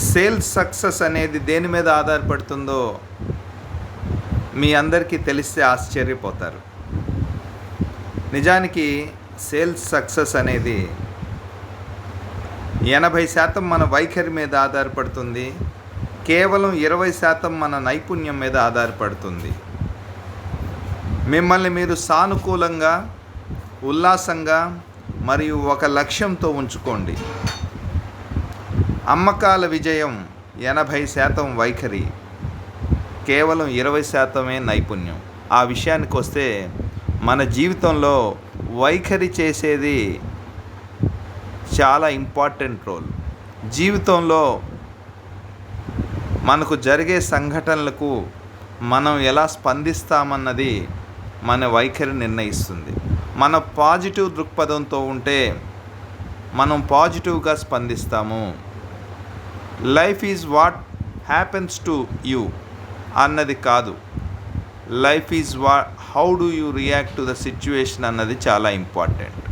Sales success అనేది దేని మీద ఆధారపడుతుందో మీ అందరికీ తెలిస్తే ఆశ్చర్యపోతారు. నిజానికి సేల్స్ సక్సెస్ అనేది 80% మన వైఖరి మీద ఆధారపడుతుంది. కేవలం 20% మన నైపుణ్యం మీద ఆధారపడుతుంది. మిమ్మల్ని మీరు సానుకూలంగా, ఉల్లాసంగా మరియు ఒక లక్ష్యంతో ఉంచుకోండి. అమ్మకాల విజయం 80% వైఖరి, కేవలం 20% నైపుణ్యం. ఆ విషయానికి వస్తే మన జీవితంలో వైఖరి చేసేది చాలా ఇంపార్టెంట్ రోల్. జీవితంలో మనకు జరిగే సంఘటనలకు మనం ఎలా స్పందిస్తామన్నది మన వైఖరి నిర్ణయిస్తుంది. మన పాజిటివ్ దృక్పథంతో ఉంటే మనం పాజిటివ్గా స్పందిస్తాము. Life is what happens to you అన్నది కాదు, life is how do you react to the situation అన్నది చాలా ఇంపార్టెంట్.